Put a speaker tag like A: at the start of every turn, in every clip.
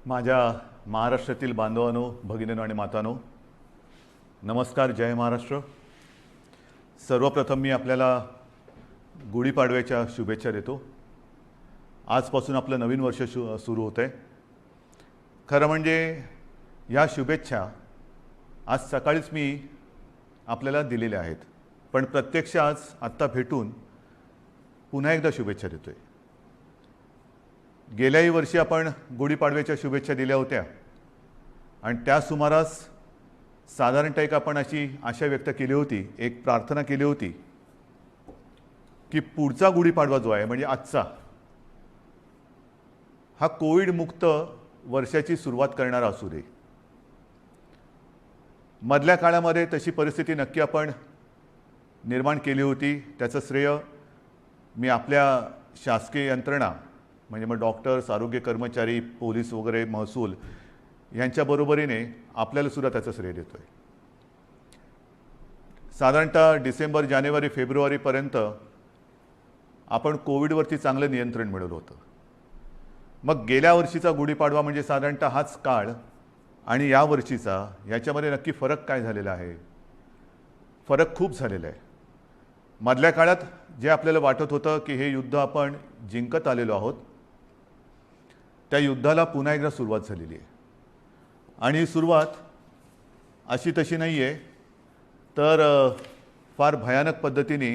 A: माझ्या महाराष्ट्रातील बांधवांनो, भगिनींनो आणि मातांनो, नमस्कार. जय महाराष्ट्र. सर्वप्रथम मी आपल्याला गुढीपाडव्याच्या शुभेच्छा देतो. आजपासून आपलं नवीन वर्ष सुरू होतं आहे. खरं म्हणजे या शुभेच्छा आज सकाळीच मी आपल्याला दिलेल्या आहेत, पण प्रत्यक्ष आज आत्ता भेटून पुन्हा एकदा शुभेच्छा देतो आहे. गेल्याही वर्षी आपण गुढीपाडव्याच्या शुभेच्छा दिल्या होत्या आणि त्या सुमारास साधारणतः एक आपण अशी आशा व्यक्त केली होती, एक प्रार्थना केली होती की पुढचा गुढीपाडवा जो आहे म्हणजे आजचा, हा कोविड मुक्त वर्षाची सुरुवात करणारा असू दे. मधल्या काळामध्ये तशी परिस्थिती नक्की आपण निर्माण केली होती. त्याचं श्रेय मी आपल्या शासकीय यंत्रणा म्हणजे मग डॉक्टर्स, आरोग्य कर्मचारी, पोलीस वगैरे, महसूल यांच्या बरोबरीने आपल्याला सुद्धा त्याचं श्रेय देतोय. साधारणतः डिसेंबर, जानेवारी, फेब्रुवारीपर्यंत आपण कोविडवरती चांगलं नियंत्रण मिळवलं होतं. मग गेल्या वर्षीचा गुढीपाडवा म्हणजे साधारणतः हाच काळ आणि या वर्षीचा याच्यामध्ये नक्की फरक काय झालेला आहे? फरक खूप झालेला आहे. मधल्या काळात जे आपल्याला वाटत होतं की हे युद्ध आपण जिंकत आलेलो आहोत, त्या युद्धाला पुन्हा एकदा सुरुवात झालेली आहे. आणि ही सुरुवात अशी तशी नाही आहे, तर फार भयानक पद्धतीने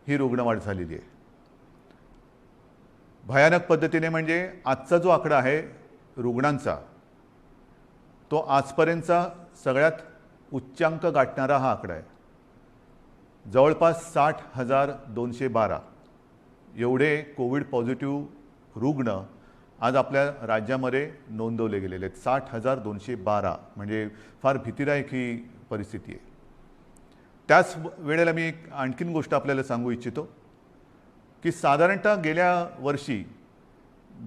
A: ही रुग्णवाढ झालेली आहे. भयानक पद्धतीने म्हणजे आजचा जो आकडा आहे रुग्णांचा, तो आजपर्यंतचा सगळ्यात उच्चांक गाठणारा हा आकडा आहे. जवळपास 60,212 एवढे कोविड पॉझिटिव्ह रुग्ण आज आपल्या राज्यामध्ये नोंदवले गेलेले आहेत. 60,212 म्हणजे फार भीतीदायक ही परिस्थिती आहे. त्याच वेळेला मी एक आणखीन गोष्ट आपल्याला सांगू इच्छितो की साधारणतः गेल्या वर्षी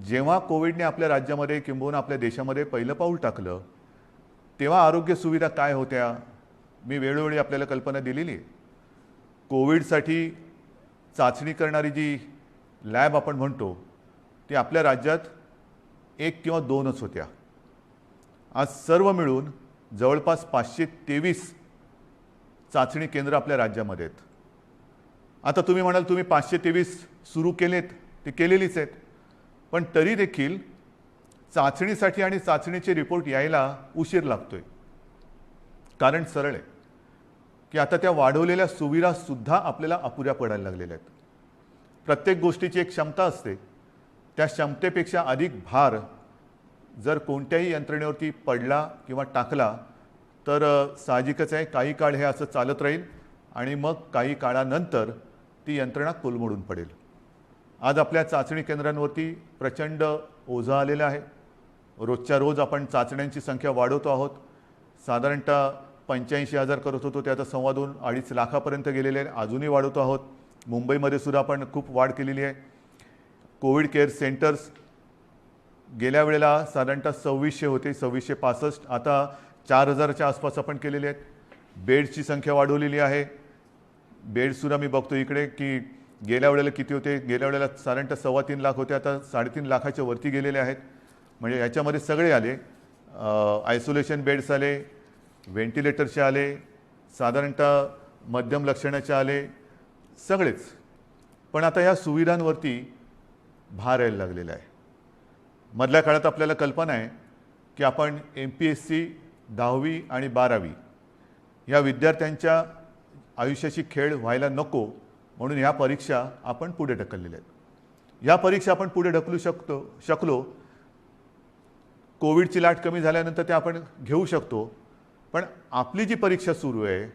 A: जेव्हा कोविडने आपल्या राज्यामध्ये किंबहुना आपल्या देशामध्ये पहिलं पाऊल टाकलं, तेव्हा आरोग्य सुविधा काय होत्या मी वेळोवेळी आपल्याला कल्पना दिलेली आहे. कोविडसाठी चाचणी करणारी जी लॅब आपण म्हणतो ती आपल्या राज्यात 1 किंवा 2च होत्या. आज सर्व मिळून जवळपास 523 चाचणी केंद्र आपल्या राज्यामध्ये आहेत. आता तुम्ही म्हणाल तुम्ही 523 सुरू केलेत, ते केलेलीच आहेत, पण तरी देखील चाचणीसाठी आणि चाचणीचे रिपोर्ट यायला उशीर लागतोय. कारण सरळ आहे की आता त्या वाढवलेल्या सुविधासुद्धा आपल्याला अपुऱ्या पडायला लागलेल्या आहेत. प्रत्येक गोष्टीची एक क्षमता असते, त्या क्षमतेपेक्षा अधिक भार जर कोणत्याही यंत्रणेवरती पडला किंवा टाकला तर साहजिकच आहे काही काळ हे असं चालत राहील आणि मग काही काळानंतर ती यंत्रणा कोलमडून पडेल. आज आपल्या चाचणी केंद्रांवरती प्रचंड ओझं आलेलं आहे. रोजच्या रोज आपण चाचण्यांची संख्या वाढवतो आहोत. साधारणतः 85,000 करत होतो, ते आता 2.25-2.5 लाखापर्यंत गेलेले आहे. अजूनही वाढवतो आहोत. मुंबईमध्ये सुद्धा आपण खूप वाढ केलेली आहे. कोविड केअर सेंटर्स गेल्या वेळेला साधारणतः 2600 होते, 2665, आता 4000च्या आसपास आपण केलेले आहेत. बेडची संख्या वाढवलेली आहे. बेडसुद्धा मी बघतो इकडे की गेल्या वेळेला किती होते, गेल्या वेळेला साधारणतः 3.25 लाख होते, आता 3.5 लाखाच्या वरती गेलेले आहेत. म्हणजे याच्यामध्ये सगळे आले, आयसोलेशन बेड्स आले, व्हेंटिलेटरचे आले, साधारणतः मध्यम लक्षणाचे आले, सगळेच. पण आता या सुविधांवरती भार यायला लागलेला आहे. मधल्या काळात आपल्याला कल्पना आहे की आपण MPSC 10वी आणि 12वी या विद्यार्थ्यांच्या आयुष्याची खेळ व्हायला नको म्हणून ह्या परीक्षा आपण पुढे ढकललेल्या आहेत. या परीक्षा आपण पुढे ढकलू शकलो. कोविडची लाट कमी झाल्यानंतर ते आपण घेऊ शकतो, पण आपली जी परीक्षा सुरू आहे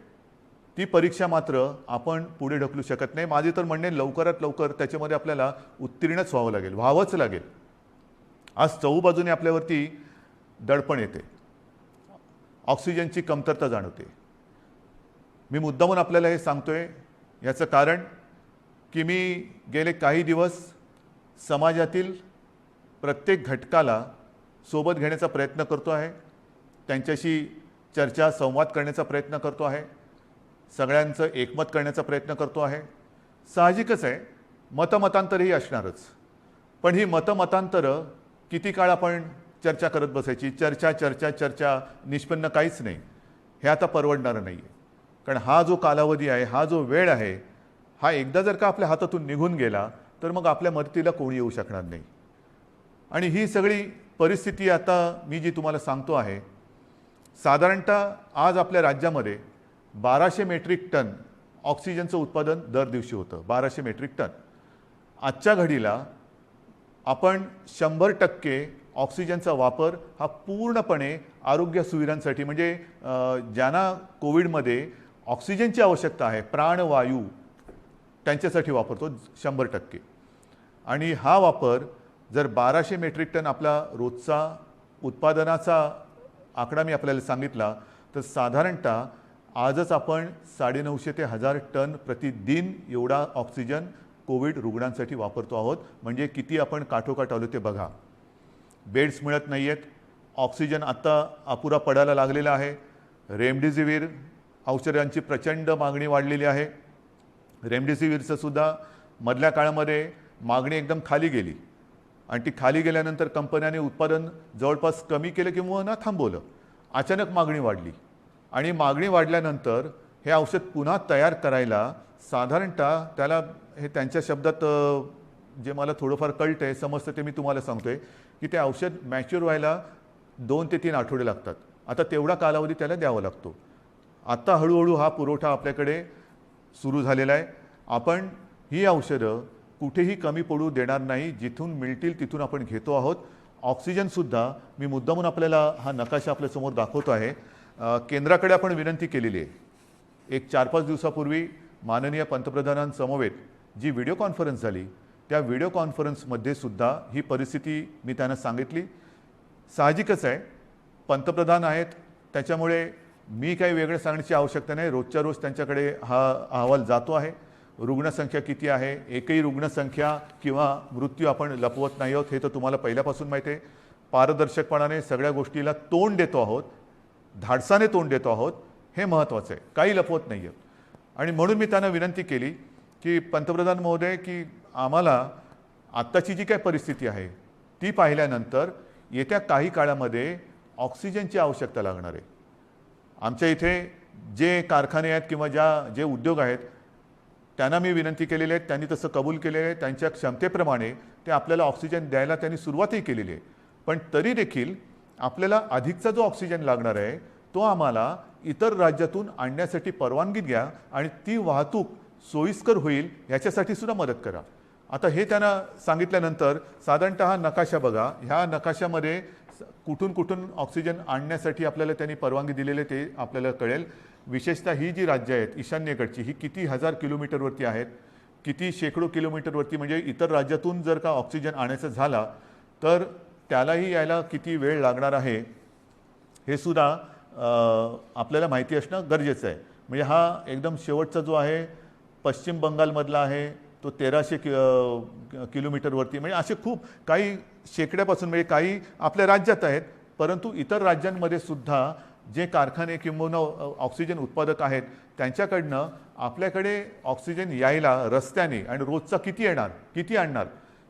A: ती परीक्षा मात्र आपण पुढे ढकलू शकत नाही. माझे तर म्हणणे लवकरात लवकर त्याच्यामध्ये आपल्याला उत्तीर्णच व्हावं लागेल, व्हावंच लागेल. आज चहूबाजूने आपल्यावरती दडपण येते, ऑक्सिजनची कमतरता जाणवते. मी मुद्दामून आपल्याला हे सांगतोय याचं कारण की मी गेले काही दिवस समाजातील प्रत्येक घटकाला सोबत घेण्याचा प्रयत्न करतो आहे, त्यांच्याशी चर्चा संवाद करण्याचा प्रयत्न करतो आहे, सगळ्यांचं एकमत करण्याचा प्रयत्न करतो आहे. साहजिकच आहे मतमतांतरही असणारच, पण ही मतमतांतरं किती काळ आपण चर्चा करत बसायची, चर्चा चर्चा चर्चा, निष्पन्न काहीच नाही. हे आता परवडणारं नाही आहे. कारण हा जो कालावधी आहे, हा जो वेळ आहे, हा एकदा जर का आपल्या हातातून निघून गेला तर मग आपल्या मदतीला कोणी येऊ शकणार नाही. आणि ही सगळी परिस्थिती आता मी जी तुम्हाला सांगतो आहे, साधारणतः आज आपल्या राज्यामध्ये 1200 मेट्रिक टन ऑक्सिजनचं उत्पादन दर दिवशी होतं. 1200 मेट्रिक टन. आजच्या घडीला आपण 100% ऑक्सिजनचा वापर हा पूर्णपणे आरोग्य सुविधांसाठी, म्हणजे ज्यांना कोविडमध्ये ऑक्सिजनची आवश्यकता आहे, प्राणवायू, त्यांच्यासाठी वापरतो 100%. आणि हा वापर जर 1200 मेट्रिक टन आपला रोजचा उत्पादनाचा आकडा मी आपल्याला सांगितला, तर साधारणतः आजच आपण 950 ते 1000 टन प्रतिदिन एवढा ऑक्सिजन कोविड रुग्णांसाठी वापरतो आहोत. म्हणजे किती आपण काठोकाठ आलो ते बघा. बेड्स मिळत नाही आहेत, ऑक्सिजन आत्ता अपुरा पडायला लागलेला आहे. रेमडेसिवीर औषधांची प्रचंड मागणी वाढलेली आहे. रेमडेसिवीरचं सुद्धा मधल्या काळामध्ये मागणी एकदम खाली गेली आणि ती खाली गेल्यानंतर कंपन्यांनी उत्पादन जवळपास कमी केलं किंवा ना थांबवलं. अचानक मागणी वाढली आणि मागणी वाढल्यानंतर हे औषध पुन्हा तयार करायला साधारणतः त्याला, हे त्यांच्या शब्दात जे मला थोडंफार कळतं आहे, समजतं ते मी तुम्हाला सांगतो आहे, की ते औषध मॅच्युअर व्हायला 2 ते 3 आठवडे लागतात. आता तेवढा कालावधी त्याला द्यावा लागतो. आत्ता हळूहळू हा पुरवठा आपल्याकडे सुरू झालेला आहे. आपण ही औषधं कुठेही कमी पडू देणार नाही. जिथून मिळतील तिथून आपण घेतो आहोत. ऑक्सिजनसुद्धा मी मुद्दामून आपल्याला हा नकाशा आपल्यासमोर दाखवतो आहे. केंद्राकडे आपण विनंती केलेली आहे. एक 4-5 दिवसापूर्वी माननीय पंतप्रधानांसमवेत जी व्हिडिओ कॉन्फरन्स झाली, त्या व्हिडिओ कॉन्फरन्समध्ये सुद्धा ही परिस्थिती मी त्यांना सांगितली. साहजिकच आहे, पंतप्रधान आहेत, त्याच्यामुळे मी काही वेगळं सांगण्याची आवश्यकता नाही. रोजच्या रोज त्यांच्याकडे हा अहवाल जातो आहे. रुग्णसंख्या किती आहे, एकही रुग्णसंख्या किंवा मृत्यू आपण लपवत नाही आहोत, हे तर तुम्हाला पहिल्यापासून माहिती आहे. पारदर्शकपणाने सगळ्या गोष्टीला तोंड देतो आहोत, धाडसाने तोंड देतो आहोत, हे महत्त्वाचं आहे. काही लपवत नाही आहोत. आणि म्हणून मी त्यांना विनंती केली की पंतप्रधान महोदय, की आम्हाला आत्ताची जी काय परिस्थिती आहे ती पाहिल्यानंतर येत्या काही काळामध्ये ऑक्सिजनची आवश्यकता लागणार आहे. आमच्या इथे जे कारखाने आहेत किंवा जे उद्योग आहेत त्यांना मी विनंती केलेली आहे, त्यांनी तसं कबूल केलेलं आहे. त्यांच्या क्षमतेप्रमाणे ते आपल्याला ऑक्सिजन द्यायला त्यांनी सुरुवातही केलेली आहे. पण तरी देखील आपल्याला अधिकचा जो ऑक्सिजन लागणार आहे तो आम्हाला इतर राज्यातून आणण्यासाठी परवानगी द्या आणि ती वाहतूक सोयीस्कर होईल याच्यासाठी सुद्धा मदत करा. आता हे त्यांना सांगितल्यानंतर साधारणतः हा नकाशा बघा. ह्या नकाशामध्ये कुठून कुठून ऑक्सिजन आणण्यासाठी आपल्याला त्यांनी परवानगी दिलेले ते आपल्याला कळेल. विशेषतः ही जी राज्य आहेत ईशान्येकडची, ही किती 1000 किलोमीटरवरती आहेत, किती शेकडो किलोमीटरवरती. म्हणजे इतर राज्यातून जर का ऑक्सिजन आणायचं झाला तर त्यालाही यायला किती वेळ लागणार आहे हे सुद्धा आपल्याला माहिती असणं गरजेचं आहे. म्हणजे हा एकदम शेवटचा जो आहे पश्चिम बंगालमधला आहे, तो 1300 किलोमीटरवरती. म्हणजे असे खूप काही शेकड्यापासून, म्हणजे काही आपल्या राज्यात आहेत, परंतु इतर राज्यांमध्ये सुद्धा जे कारखाने किंवा ऑक्सिजन उत्पादक आहेत त्यांच्याकडनं आपल्याकडे ऑक्सिजन यायला रस्त्याने आणि रोजचा किती येणार, किती आणणार,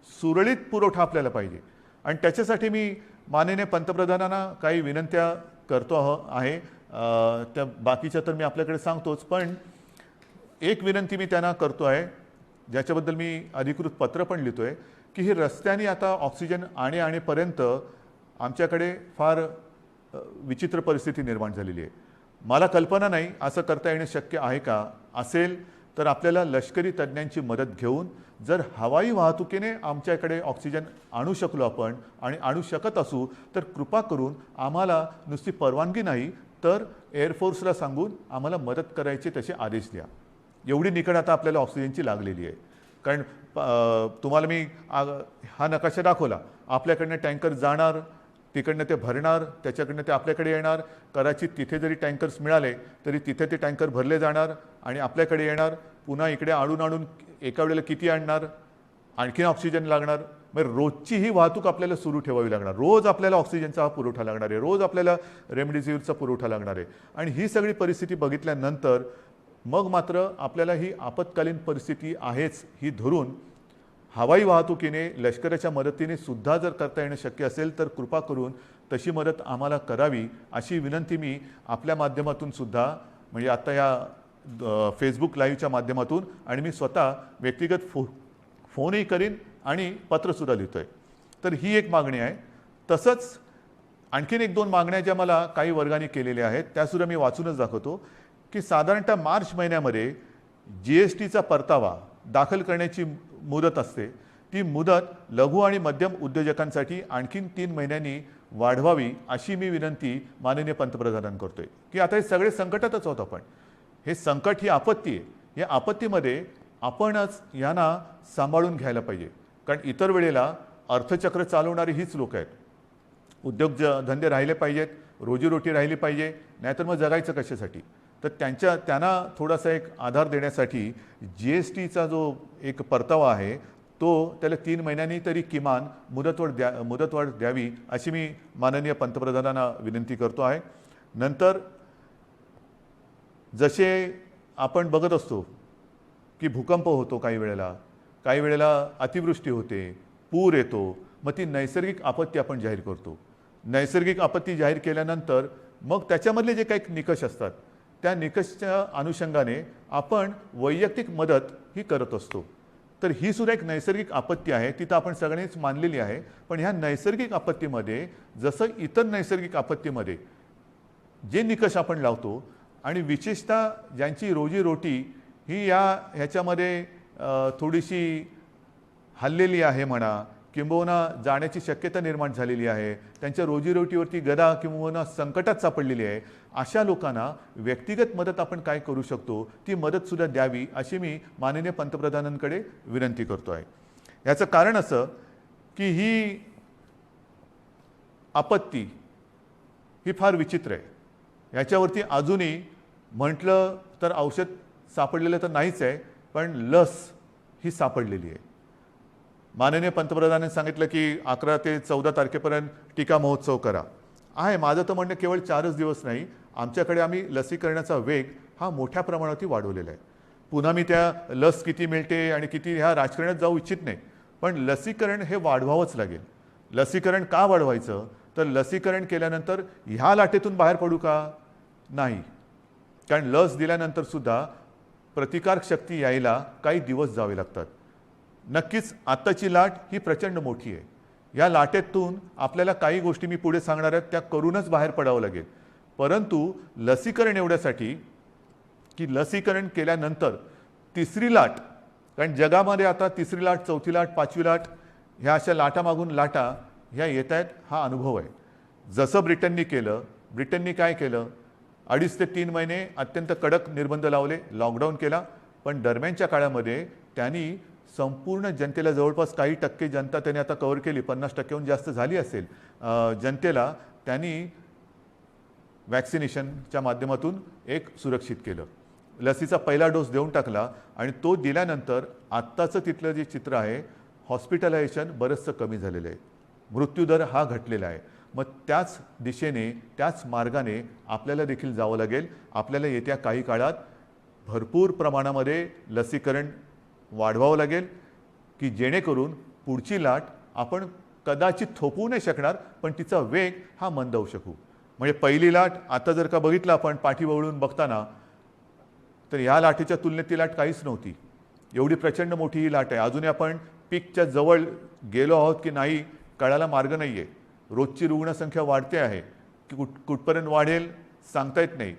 A: सुरळीत पुरवठा आपल्याला पाहिजे. आणि त्याच्यासाठी मी माननीय पंतप्रधानांना काही विनंत्या करतो आहे. त्या बाकीच्या तर मी आपल्याकडे सांगतोच, पण एक विनंती मी त्यांना करतो आहे, ज्याच्याबद्दल मी अधिकृत पत्र पण लिहितो आहे, की ही रस्त्याने आता ऑक्सिजन आणेपर्यंत आमच्याकडे फार विचित्र परिस्थिती निर्माण झालेली आहे. मला कल्पना नाही असं करता येणं शक्य आहे का. असेल तर आपल्याला लष्करी तज्ज्ञांची मदत घेऊन जर हवाई वाहतुकीने आमच्याकडे ऑक्सिजन आणू शकलो आपण आणि आणू शकत असू तर कृपा करून आम्हाला नुसती परवानगी नाही तर एअरफोर्सला सांगून आम्हाला मदत करायचे तसे आदेश द्या. एवढी निकड आता आपल्याला ऑक्सिजनची लागलेली आहे. कारण तुम्हाला मी हा नकाशा दाखवला. आपल्याकडनं टँकर जाणार, तिकडनं ते भरणार, त्याच्याकडनं ते आपल्याकडे येणार. कदाचित तिथे जरी टँकर्स मिळाले तरी तिथे ते टँकर भरले जाणार आणि आपल्याकडे येणार. पुन्हा इकडे आणून एका वेळेला किती आणणार, आणखीन ऑक्सिजन लागणार. मग रोजची ही वाहतूक आपल्याला सुरू ठेवावी लागणार. रोज आपल्याला ऑक्सिजनचा हा पुरवठा लागणार आहे, रोज आपल्याला रेमडेसिवीरचा पुरवठा लागणार आहे. आणि ही सगळी परिस्थिती बघितल्यानंतर मग मात्र आपल्याला ही आपत्कालीन परिस्थिती आहेच ही धरून हवाई वाहतुकीने लष्कराच्या मदतीने सुद्धा जर करता येणं शक्य असेल तर कृपा करून तशी मदत आम्हाला करावी अशी विनंती मी आपल्या माध्यमातून सुद्धा म्हणजे आता या फेसबुक लाईव्हच्या माध्यमातून आणि मी स्वतः व्यक्तिगत फोनही करीन आणि पत्रसुद्धा लिहितोय. तर ही एक मागणी आहे. तसंच आणखीन एक दोन मागण्या ज्या मला काही वर्गाने केलेल्या आहेत त्यासुद्धा मी वाचूनच दाखवतो की साधारणतः मार्च महिन्यामध्ये GSTचा परतावा दाखल करण्याची मुदत असते. ती मुदत लघु आणि मध्यम उद्योजकांसाठी आणखीन 3 महिन्यांनी वाढवावी अशी मी विनंती माननीय पंतप्रधानांना करतोय की आता हे सगळे संकटातच आहोत आपण. हे संकट ही आपत्ती आहे. या आपत्तीमध्ये आपणच यांना सांभाळून घ्यायला पाहिजे. कारण इतर वेळेला अर्थचक्र चालवणारी हीच लोक आहेत. धंदे राहिले पाहिजेत, रोजीरोटी राहिली पाहिजे, नाहीतर मग जगायचं कशासाठी. तर त्यांना थोडासा एक आधार देण्यासाठी GSTचा जो एक परतावा आहे तो त्याला 3 महिन्यांनी तरी किमान मुदतवाढ द्यावी अशी मी माननीय पंतप्रधानांना विनंती करतो आहे. नंतर जसे आपण बघत असतो की भूकंप होतो, काही वेळेला अतिवृष्टी होते, पूर येतो, मग ती नैसर्गिक आपत्ती आपण जाहीर करतो. नैसर्गिक आपत्ती जाहीर केल्यानंतर मग त्याच्यामधले जे काही निकष असतात त्या निकषच्या अनुषंगाने आपण वैयक्तिक मदत ही करत असतो. तर ही सुद्धा एक नैसर्गिक आपत्ती आहे, तिथं आपण सगळ्यांनीच मानलेली आहे. पण ह्या नैसर्गिक आपत्तीमध्ये जसं इतर नैसर्गिक आपत्तीमध्ये जे निकष आपण लावतो आणि विशेषतः ज्यांची रोजीरोटी ही ह्याच्यामध्ये थोडीशी हल्लेली आहे म्हणा किंबहुना जाण्याची शक्यता निर्माण झालेली आहे, त्यांच्या रोजीरोटीवरती गदा किंबहुना संकटात सापडलेली आहे, अशा लोकांना व्यक्तिगत मदत आपण काय करू शकतो ती मदतसुद्धा द्यावी अशी मी माननीय पंतप्रधानांकडे विनंती करतो आहे. याचं कारण असं की ही आपत्ती ही फार विचित्र आहे. याच्यावरती अजूनही म्हटलं तर औषध सापडलेलं तर नाहीच आहे, पण लस ही सापडलेली आहे. माननीय पंतप्रधानांनी सांगितलं की 11 ते 14 तारखेपर्यंत टीका महोत्सव करा. आहे माझं तर म्हणणं केवळ 4च दिवस नाही, आमच्याकडे आम्ही लसीकरणाचा वेग हा मोठ्या प्रमाणात वाढवलेला आहे. पुन्हा मी त्या लस किती मिळते आणि किती ह्या राजकारणात जाऊ इच्छित नाही, पण लसीकरण हे वाढवावंच लागेल. लसीकरण का वाढवायचं तर लसीकरण केल्यानंतर ह्या लाटेतून बाहेर पडू का नाही. कारण लस दिल्यानंतर सुद्धा प्रतिकारक शक्ती यायला काही दिवस जावे लागतात. नक्कीच आत्ताची लाट ही प्रचंड मोठी आहे. या लाटेतून आपल्याला काही गोष्टी मी पुढे सांगणार आहेत त्या करूनच बाहेर पडावं लागेल. परंतु लसीकरण एवढ्यासाठी की लसीकरण केल्यानंतर तिसरी लाट, कारण जगामध्ये आता तिसरी लाट, चौथी लाट, पाचवी लाट ह्या अशा लाटामागून लाटा ह्या येत आहेत, हा अनुभव आहे. जसं ब्रिटननी काय केलं 2.5 ते 3 महिने अत्यंत कडक निर्बंध लावले, लॉकडाऊन केला. पण दरम्यानच्या काळामध्ये त्यांनी संपूर्ण जनतेला जवळपास काही टक्के जनता त्यांनी आता कव्हर केली, 50%हून जास्त झाली असेल जनतेला त्यांनी वॅक्सिनेशनच्या माध्यमातून एक सुरक्षित केलं. लसीचा पहिला डोस देऊन टाकला आणि तो दिल्यानंतर आत्ताचं तिथलं जे चित्र आहे हॉस्पिटलायझेशन बरंचसं कमी झालेलं आहे, मृत्यूदर हा घटलेला आहे. मग त्याच दिशेने त्याच मार्गाने आपल्याला देखील जावं लागेल. आपल्याला येत्या काही काळात भरपूर प्रमाणामध्ये लसीकरण वाढवावं लागेल की जेणेकरून पुढची लाट आपण कदाचित थोपवू नाही शकणार, पण तिचा वेग हा मंदावू शकू. म्हणजे पहिली लाट आता जर का बघितलं आपण पाठीवळून बघताना तर ह्या लाटेच्या तुलनेत ती लाट काहीच नव्हती. एवढी प्रचंड मोठी ही लाट आहे. अजूनही आपण पीकच्या जवळ गेलो आहोत की नाही कळायला मार्ग नाही आहे. रोजची रुग्णसंख्या वाढते आहे की कुठपर्यंत वाढेल सांगता येत नाही.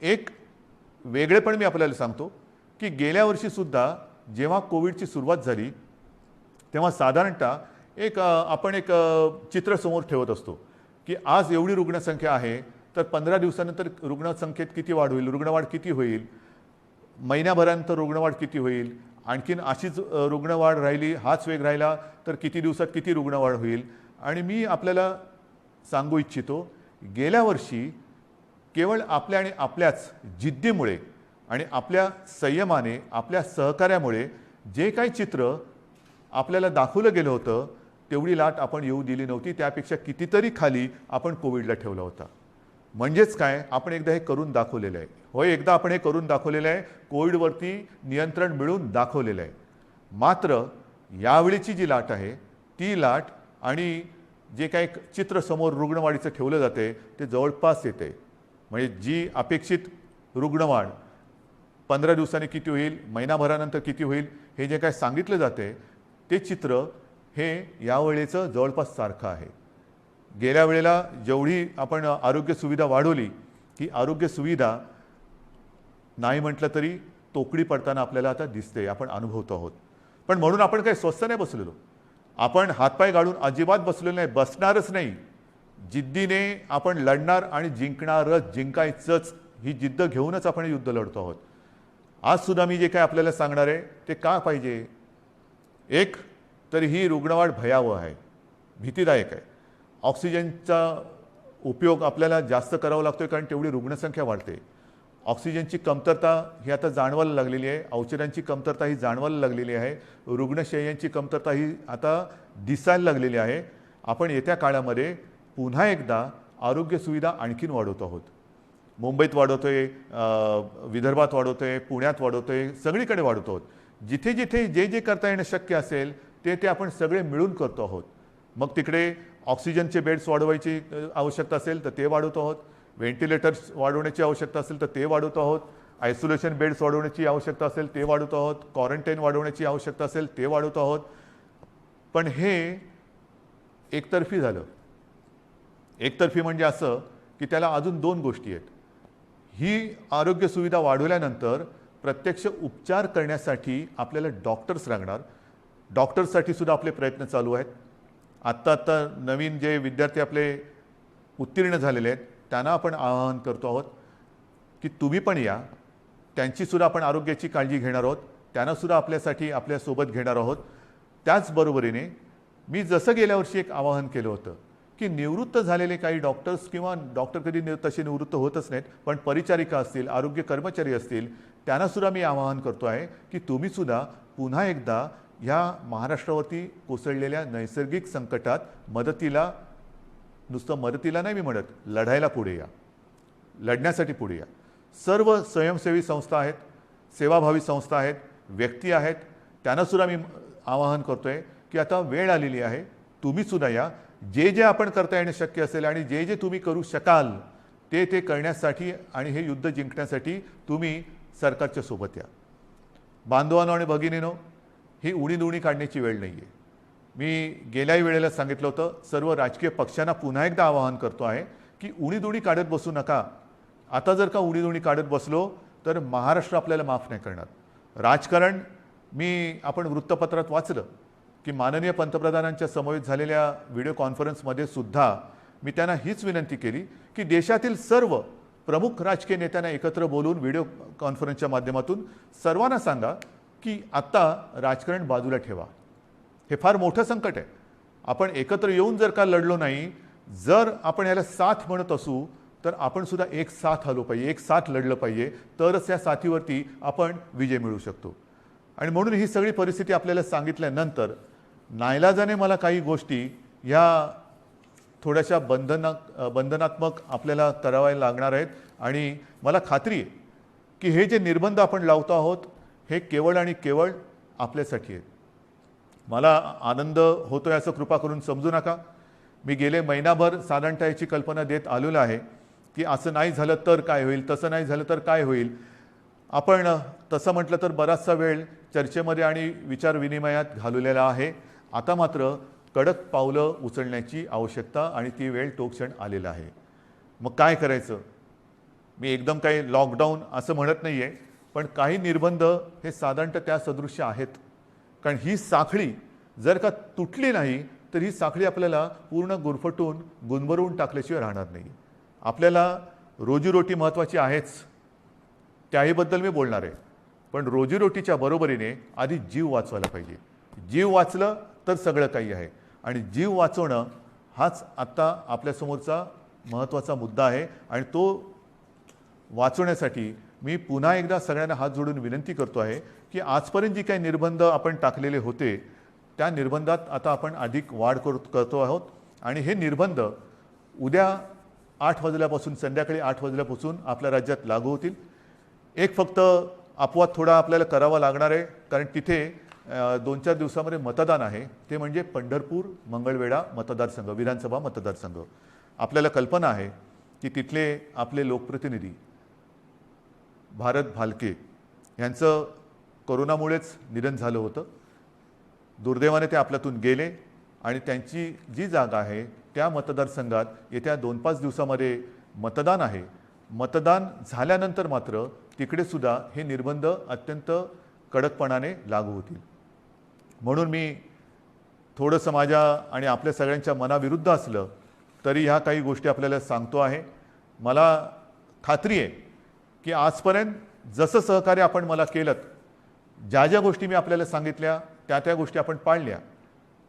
A: एक वेगळेपण मी आपल्याला सांगतो की गेल्या वर्षीसुद्धा जेव्हा कोविडची सुरुवात झाली तेव्हा साधारणतः आपण एक चित्र समोर ठेवत असतो की आज एवढी रुग्णसंख्या आहे तर 15 दिवसानंतर रुग्णसंख्येत किती वाढ होईल, रुग्णवाढ किती होईल, महिन्याभरानंतर रुग्णवाढ किती होईल, आणखीन अशीच रुग्णवाढ राहिली, हाच वेग राहिला तर किती दिवसात किती रुग्णवाढ होईल. आणि मी आपल्याला सांगू इच्छितो गेल्या वर्षी केवळ आपल्या आणि आपल्याच जिद्दीमुळे आणि आपल्या संयमाने, आपल्या सहकार्यामुळे जे काही चित्र आपल्याला दाखवलं गेलं होतं तेवढी लाट आपण येऊ दिली नव्हती. त्यापेक्षा कितीतरी खाली आपण कोविडला ठेवला होता. म्हणजेच काय, आपण एकदा हे करून दाखवलेलं आहे. होय, एकदा आपण हे करून दाखवलेलं आहे, कोविडवरती नियंत्रण मिळवून दाखवलेलं आहे. मात्र यावेळीची जी लाट आहे ती लाट आणि जे काही चित्र समोर रुग्णवाढीचं ठेवलं जाते ते जवळपास येते. म्हणजे जी अपेक्षित रुग्णवाढ 15 दिवसांनी किती होईल, महिनाभरानंतर किती होईल, हे जे काय सांगितलं जाते ते चित्र हे यावेळेचं जवळपास सारखं आहे. गेल्या वेळेला जेवढी आपण आरोग्य सुविधा वाढवली ही आरोग्य सुविधा नाही म्हटलं तरी तोकडी पडताना आपल्याला आता दिसते, आपण अनुभवतो आहोत. पण म्हणून आपण काही स्वस्थ नाही बसलेलो, आपण हातपाय गाळून अजिबात बसलेलो नाही, बसणारच नाही. जिद्दीने आपण लढणार आणि जिंकणारच, जिंकायचंच ही जिद्द घेऊनच आपण युद्ध लढतो आहोत. आज सुद्धा मी जे काय आपल्याला सांगणार आहे ते का पाहिजे. एक तर ही रुग्णवाढ भयावह आहे, भीतीदायक आहे. ऑक्सिजनचा उपयोग आपल्याला जास्त करावा लागतोय कारण तेवढी रुग्णसंख्या वाढते. ऑक्सिजनची कमतरता ही आता जाणवायला लागलेली आहे, औषधांची कमतरता ही जाणवायला लागलेली आहे, रुग्णशय्यांची कमतरता ही आता दिसायला लागलेली आहे. आपण येत्या काळामध्ये पुन्हा एकदा आरोग्य सुविधा आणखीन वाढवत आहोत. मुंबईत वाढवतोय, विदर्भात वाढवतोय, पुण्यात वाढवतोय, सगळीकडे वाढवतो आहोत. जिथे जिथे जे जे करता येणं शक्य असेल ते ते आपण सगळे मिळून करतो आहोत. मग तिकडे ऑक्सिजनचे बेड्स वाढवायची आवश्यकता असेल तर ते वाढवतो आहोत, व्हेंटिलेटर्स वाढवण्याची आवश्यकता असेल तर ते वाढवतो आहोत, आयसोलेशन बेड्स वाढवण्याची आवश्यकता असेल ते वाढवतो आहोत, क्वारंटाईन वाढवण्याची आवश्यकता असेल ते वाढवतो आहोत. पण हे एकतर्फी झालं. एकतर्फी म्हणजे असं की त्याला अजून दोन गोष्टी आहेत. ही आरोग्य सुविधा वाढवल्यानंतर प्रत्यक्ष उपचार करण्यासाठी आपल्याला डॉक्टर्स लागणार. डॉक्टर्ससाठी सुद्धा आपले प्रयत्न चालू आहेत. आत्ता नवीन जे विद्यार्थी आपले उत्तीर्ण झालेले आहेत त्यांना आपण आवाहन करतो आहोत की तुम्ही पण या, त्यांचीसुद्धा आपण आरोग्याची काळजी घेणार आहोत, त्यांनासुद्धा आपल्यासाठी आपल्यासोबत घेणार आहोत. त्याचबरोबरीने मी जसं गेल्या वर्षी एक आवाहन केलं होतं की निवृत्त झालेले काही डॉक्टर्स किंवा डॉक्टर कधी तसे निवृत्त होतच नाहीत, पण परिचारिका असतील, आरोग्य कर्मचारी असतील, त्यांनासुद्धा मी आवाहन करतो आहे की तुम्हीसुद्धा पुन्हा एकदा ह्या महाराष्ट्रावरती कोसळलेल्या नैसर्गिक संकटात मदतीला, नुसतं मदतीला नाही मी म्हणत, लढायला पुढे या, लढण्यासाठी पुढे या. सर्व स्वयंसेवी संस्था आहेत, सेवाभावी संस्था आहेत, व्यक्ती आहेत, त्यांनासुद्धा मी आवाहन करतो आहे की आता वेळ आलेली आहे, तुम्हीसुद्धा या. जे जे आपण करता येणं शक्य असेल आणि जे जे तुम्ही करू शकाल ते ते करण्यासाठी आणि हे युद्ध जिंकण्यासाठी तुम्ही सरकारच्या सोबत या. बांधवांनो आणि भगिनीनो, ही उणीधुणी काढण्याची वेळ नाही आहे. मी गेल्याही वेळेला सांगितलं होतं, सर्व राजकीय पक्षांना पुन्हा एकदा आवाहन करतो आहे की उणीधुणी काढत बसू नका. आता जर का उणीधुणी काढत बसलो तर महाराष्ट्र आपल्याला माफ नाही करणार. राजकारण आपण वृत्तपत्रात वाचलं की माननीय पंतप्रधानांच्या समवेत झालेल्या व्हिडिओ कॉन्फरन्समध्ये सुद्धा मी त्यांना हीच विनंती केली की देशातील सर्व प्रमुख राजकीय नेत्यांना एकत्र बोलून व्हिडिओ कॉन्फरन्सच्या माध्यमातून सर्वांना सांगा की आत्ता राजकारण बाजूला ठेवा. हे फार मोठं संकट आहे. आपण एकत्र येऊन जर का लढलो नाही, जर आपण याला साथ म्हणत असू तर आपण सुद्धा एक साथ आलो पाहिजे, एक साथ लढलं पाहिजे, तरच या साथीवरती आपण विजय मिळवू शकतो. आणि म्हणून ही सगळी परिस्थिती आपल्याला सांगितल्यानंतर नाईलाजाने मला काही गोष्टी ह्या थोड्याशा बंधनात्मक आपल्याला करावायला लागणार आहेत. आणि मला खात्री आहे की हे जे निर्बंध आपण लावतो आहोत हे केवळ आणि केवळ आपल्यासाठी आहेत. मला आनंद होतोय असं कृपा करून समजू नका. मी गेले महिनाभर साधारणतः याची कल्पना देत आलेलो आहे की असं नाही झालं तर काय होईल, तसं नाही झालं तर काय होईल. आपण तसं म्हटलं तर बराचसा वेळ चर्चेमध्ये आणि विचारविनिमयात घालवलेला आहे. आता मात्र कडक पावलं उचलण्याची आवश्यकता आणि ती वेळ तो क्षण आलेला आहे. मग काय करायचं. मी एकदम काही लॉकडाऊन असं म्हणत नाही आहे, पण काही निर्बंध हे साधारणतः त्या सदृश्य आहेत. कारण ही साखळी जर का तुटली नाही तर ही साखळी आपल्याला पूर्ण गुरफटून गुंबरवून टाकल्याशिवाय राहणार नाही. आपल्याला रोजीरोटी महत्त्वाची आहेच, त्याहीबद्दल मी बोलणार आहे. पण रोजीरोटीच्या बरोबरीने आधी जीव वाचवायला पाहिजे. जीव वाचलं तर सगळं काही आहे. आणि जीव वाचवणं हाच आत्ता आपल्यासमोरचा महत्त्वाचा मुद्दा आहे. आणि तो वाचवण्यासाठी मी पुन्हा एकदा सगळ्यांना हात जोडून विनंती करतो आहे की आजपर्यंत जी काही निर्बंध आपण टाकलेले होते त्या निर्बंधात आता आपण अधिक वाढ करतो आहोत. आणि हे निर्बंध उद्या 8 वाजल्यापासून, संध्याकाळी 8 वाजल्यापासून आपल्या राज्यात लागू होतील. एक फक्त अपवाद थोडा आपल्याला करावा लागणार आहे, कारण तिथे 2-4 दिवसामध्ये मतदान आहे, ते म्हणजे पंढरपूर मंगळवेढा मतदारसंघ, विधानसभा मतदारसंघ. आपल्याला कल्पना आहे की तिथले आपले लोकप्रतिनिधी भारत भालके यांचं कोरोनामुळेच निधन झालं होतं. दुर्दैवाने ते आपल्यातून गेले आणि त्यांची जी जागा आहे त्या मतदारसंघात येत्या 2-5 दिवसामध्ये मतदान आहे. मतदान झाल्यानंतर मात्र तिकडे सुद्धा हे निर्बंध अत्यंत कडकपणाने लागू होतील. म्हणून मी थोडंसं माझ्या आणि आपल्या सगळ्यांच्या मनाविरुद्ध असलं तरी ह्या काही गोष्टी आपल्याला सांगतो आहे. मला खात्री आहे की आजपर्यंत जसं सहकार्य आपण मला केलं, ज्या ज्या गोष्टी मी आपल्याला सांगितल्या त्या गोष्टी आपण पाळल्या,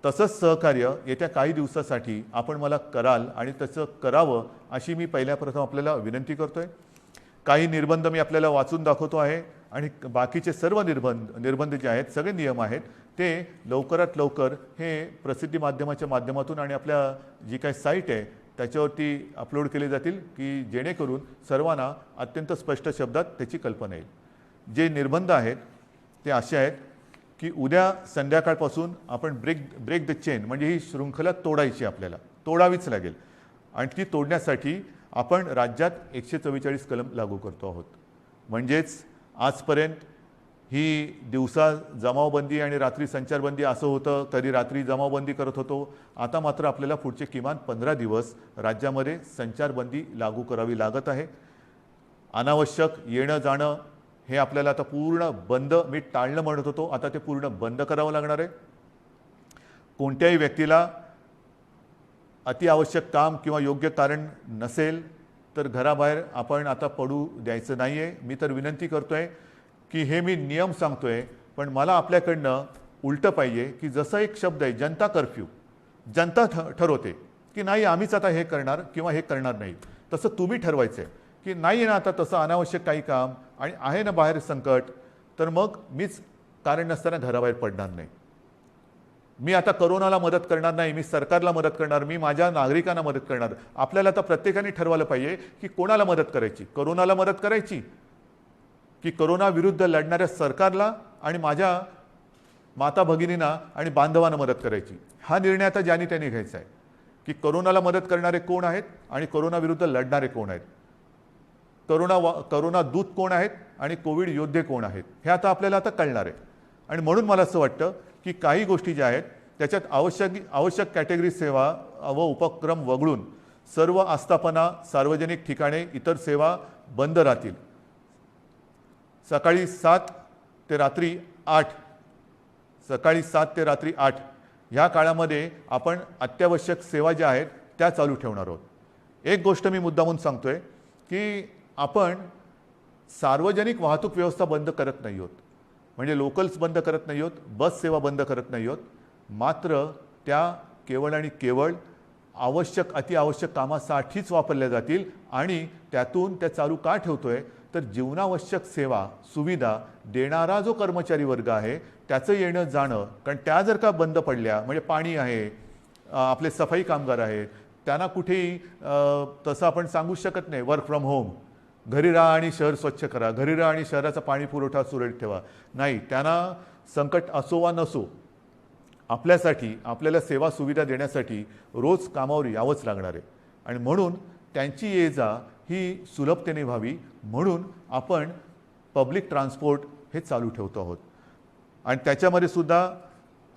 A: तसंच सहकार्य येत्या काही दिवसासाठी आपण मला कराल आणि तसं करावं अशी मी पहिल्याप्रथम आपल्याला विनंती करतोय. काही निर्बंध मी आपल्याला वाचून दाखवतो आहे आणि बाकीचे सर्व निर्बंध जे आहेत, सगळे नियम आहेत, ते लवकरात लवकर हे प्रसिद्धी माध्यमाच्या माध्यमातून आणि आपल्या जी काही साईट आहे त्याच्यावरती अपलोड केले जातील की जेणेकरून सर्वांना अत्यंत स्पष्ट शब्दात त्याची कल्पना येईल. जे निर्बंध आहेत ते असे आहेत की उद्या संध्याकाळपासून आपण ब्रेक द चेन म्हणजे ही शृंखला तोडायची, आपल्याला तोडावीच लागेल. आणि ती तोडण्यासाठी आपण राज्यात 144 कलम लागू करतो आहोत. म्हणजेच आजपर्यंत ही दिवसा जमावबंदी आणि रात्री संचारबंदी असं होतं, कधी रात्री जमावबंदी करत होतो. आता मात्र आपल्याला पुढचे किमान 15 दिवस राज्यामध्ये संचारबंदी लागू करावी लागत आहे. अनावश्यक येणं जाणं हे आपल्याला आता पूर्ण बंद, मी टाळणं म्हणत होतो, आता ते पूर्ण बंद करावं लागणार आहे. कोणत्याही व्यक्तीला अतिआवश्यक काम किंवा योग्य कारण नसेल तर घराबाहेर आपण आता पडू द्यायचं नाही आहे. मी तर विनंती करतोय की हे मी नियम सांगतोय, पण मला आपल्याकडनं उलटं पाहिजे की जसं एक शब्द आहे जनता कर्फ्यू, जनता ठरवते की नाही आम्हीच आता हे करणार किंवा हे करणार नाही, तसं तुम्ही ठरवायचं आहे की नाही आहे ना आता तसं अनावश्यक काही काम आणि आहे ना बाहेर संकट, तर मग मीच कारण नसताना घराबाहेर पडणार नाही. मी आता कोरोनाला मदत करणार नाही, मी सरकारला मदत करणार, मी माझ्या नागरिकांना मदत करणार. आपल्याला आता प्रत्येकाने ठरवलं पाहिजे की कोणाला मदत करायची, कोरोनाला मदत करायची की कोरोना विरुद्ध लढणाऱ्या सरकारला आणि माझ्या माता भगिनींना आणि बांधवांना मदत करायची. हा निर्णय आता ज्यांनी त्यांनी घ्यायचा आहे की कोरोनाला मदत करणारे कोण आहेत आणि कोरोना विरुद्ध लढणारे कोण आहेत, कोरोना दूत कोण आहेत आणि कोविड योद्धे कोण आहेत, हे आता आपल्याला आता कळणार आहे. आणि म्हणून मला असं वाटतं की काही गोष्टी ज्या आहेत त्याच्यात आवश्यक कॅटेगरी सेवा व उपक्रम वगळून सर्व आस्थापना, सार्वजनिक ठिकाणे, इतर सेवा बंद राहतील. सकाळी 7 ते रात्री 8, सकाळी 7 ते रात्री 8 ह्या काळामध्ये आपण अत्यावश्यक सेवा ज्या आहेत त्या चालू ठेवणार आहोत. एक गोष्ट मी मुद्दामून सांगतोय की आपण सार्वजनिक वाहतूक व्यवस्था बंद करत नाही आहोत, म्हणजे लोकल्स बंद करत नाही आहोत, बस सेवा बंद करत नाही आहोत. मात्र त्या केवळ आणि केवळ अतिआवश्यक कामासाठीच वापरल्या जातील. आणि त्यातून त्या चालू का ठेवतोय तर जीवनावश्यक सेवा सुविधा देणारा जो कर्मचारी वर्ग आहे त्याचं येणं जाणं, कारण त्या जर का बंद पडल्या म्हणजे पाणी आहे, आपले सफाई कामगार आहेत, त्यांना कुठेही तसं आपण सांगू शकत नाही वर्क फ्रॉम होम, घरी राहा आणि शहर स्वच्छ करा, घरी राहा आणि शहराचा पाणी पुरवठा सुरळीत ठेवा, नाही, त्यांना संकट असो वा नसो आपल्यासाठी आपल्याला सेवा सुविधा देण्यासाठी रोज कामावर यावंच लागणार आहे. आणि म्हणून त्यांची ये जा ही सुलभतेने व्हावी म्हणून आपण पब्लिक ट्रान्सपोर्ट हे चालू ठेवतो आहोत. आणि त्याच्यामध्ये सुद्धा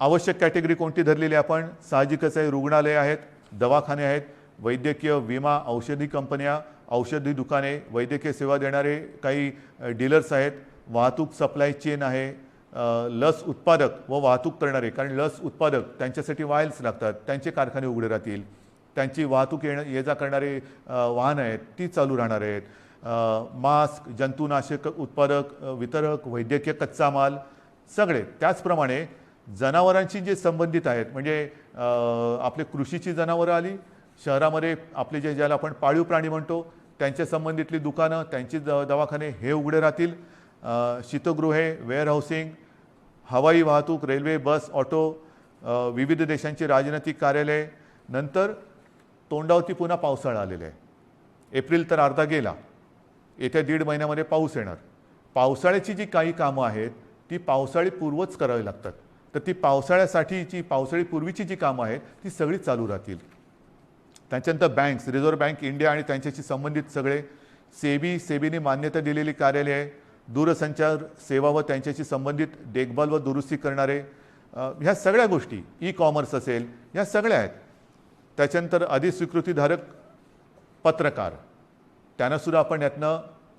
A: आवश्यक कॅटेगरी कोणती धरलेली आपण साहजिकच आहे, रुग्णालय आहेत, दवाखाने आहेत, वैद्यकीय, विमा, औषधी कंपन्या, औषधी दुकाने, वैद्यकीय सेवा देणारे काही डीलर्स आहेत, वाहतूक सप्लाय चेन आहे, लस उत्पादक व वाहतूक करणारे, कारण लस उत्पादक त्यांच्यासाठी वायल्स लागतात, त्यांचे कारखाने उघडे राहतील, त्यांची वाहतूक ये जा करणारे वाहन आहेत ती चालू राहणार आहेत, मास्क, जंतुनाशक उत्पादक, वितरक, वैद्यकीय कच्चा माल सगळे. त्याचप्रमाणे जनावरांशी जे संबंधित आहेत म्हणजे आपले कृषीची जनावरं आली, शहरामध्ये आपले ज्याला आपण पाळीव प्राणी म्हणतो त्यांच्या संबंधितली दुकानं, त्यांची दवाखाने हे उघडे राहतील. शीतगृहे, वेअरहाऊसिंग, हवाई वाहतूक, रेल्वे, बस, ऑटो, विविध देशांची राजनैतिक कार्यालय. नंतर तोंडावरती पुन्हा पावसाळा आलेला आहे. एप्रिल तर अर्धा गेला, येत्या 1.5 महिन्यामध्ये पाऊस येणार. पावसाळ्याची जी काही कामं आहेत ती पावसाळी पूर्वच करावी लागतात. तर ती पावसाळ्यासाठीची पावसाळीपूर्वीची जी कामं आहेत ती सगळी चालू राहतील. त्याच्यानंतर बँक्स, रिझर्व्ह बँक इंडिया आणि त्यांच्याशी संबंधित सगळे सेबीने मान्यता दिलेली कार्यालय, दूरसंचार सेवा व त्यांच्याशी संबंधित देखभाल व दुरुस्ती करणारे, ह्या सगळ्या गोष्टी, ई कॉमर्स असेल, ह्या सगळ्या आहेत. त्याच्यानंतर अधिस्वीकृतीधारक पत्रकार, त्यांनासुद्धा आपण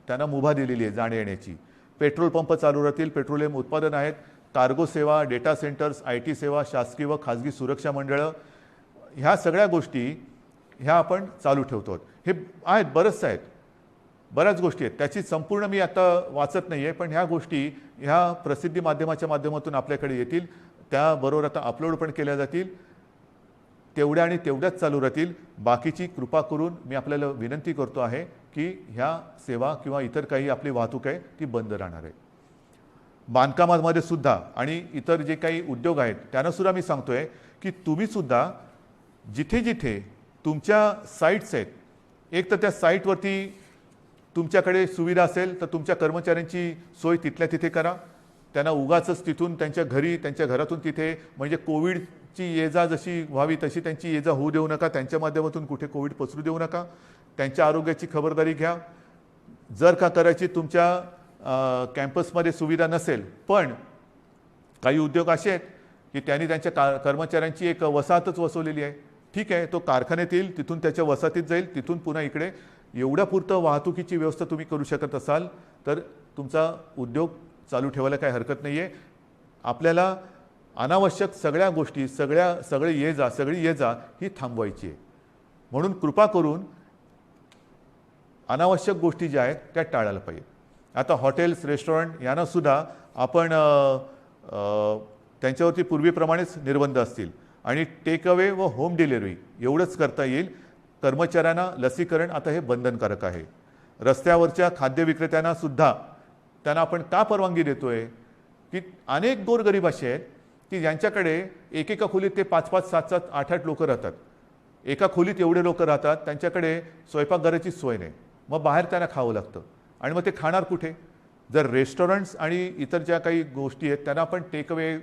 A: त्यांना मुभा दिलेली आहे जाण्या येण्याची. पेट्रोल पंप चालू राहतील, पेट्रोलियम उत्पादन आहेत, कार्गो सेवा, डेटा सेंटर्स, IT सेवा, शासकीय व खाजगी सुरक्षा मंडळं, ह्या सगळ्या गोष्टी ह्या आपण चालू ठेवतो. हे आहेत, बऱ्याच गोष्टी आहेत. त्याची संपूर्ण मी आता वाचत नाही आहे, पण ह्या गोष्टी ह्या प्रसिद्धी माध्यमाच्या माध्यमातून आपल्याकडे येतील, त्याबरोबर आता अपलोड पण केल्या जातील. तेवढ्या आणि तेवढ्याच चालू राहतील. बाकीची कृपा करून मी आपल्याला विनंती करतो आहे की ह्या सेवा किंवा इतर काही आपली वाहतूक आहे ती बंद राहणार आहे. बांधकामामध्ये सुद्धा आणि इतर जे काही उद्योग आहेत त्यांना सुद्धा मी सांगतोय की तुम्ही सुद्धा जिथे जिथे तुमच्या साईट्स आहेत, एक तर त्या साईटवरती तुमच्याकडे सुविधा असेल तर तुमच्या कर्मचाऱ्यांची सोय तिथल्या तिथे करा. त्यांना उगाचच तिथून त्यांच्या घरी, त्यांच्या घरातून तिथे, म्हणजे कोविडची ये जा जशी व्हावी तशी त्यांची ये जा होऊ देऊ नका. त्यांच्या माध्यमातून कुठे कोविड पसरू देऊ नका. त्यांच्या आरोग्याची खबरदारी घ्या. जर का करायची तुमच्या कॅम्पसमध्ये सुविधा नसेल, पण काही उद्योग असे आहेत की त्यांनी त्यांच्या कर्मचाऱ्यांची एक वसाहतच वसवलेली आहे, ठीक आहे, तो कारखान्यात येईल, तिथून त्याच्या वसाहतीत जाईल, तिथून पुन्हा इकडे. एवढ्यापुरतं वाहतुकीची व्यवस्था तुम्ही करू शकत असाल तर तुमचा उद्योग चालू ठेवायला काही हरकत नाही आहे. आपल्याला अनावश्यक सगळ्या गोष्टी, सगळी ये जा ही थांबवायची आहे. म्हणून कृपा करून अनावश्यक गोष्टी ज्या आहेत त्या टाळायला पाहिजे. आता हॉटेल्स, रेस्टॉरंट यांना सुद्धा आपण त्यांच्यावरती पूर्वीप्रमाणेच निर्बंध असतील आणि टेक अवे व होम डिलिव्हरी एवढंच करता येईल. कर्मचाऱ्यांना लसीकरण आता हे बंधनकारक आहे. रस्त्यावरच्या खाद्य विक्रेत्यांना सुद्धा त्यांना आपण का परवानगी देतोय की अनेक गोरगरीब असे आहेत की ज्यांच्याकडे एकेका खोलीत ते 5-5, 7-7, 8-8 लोक राहतात. एका खोलीत एवढे लोक राहतात, त्यांच्याकडे स्वयंपाकघराची सोय नाही, मग बाहेर त्यांना खावं लागतं. आणि मग ते खाणार कुठे? जर रेस्टॉरंट्स आणि इतर ज्या काही गोष्टी आहेत त्यांना आपण टेकअवे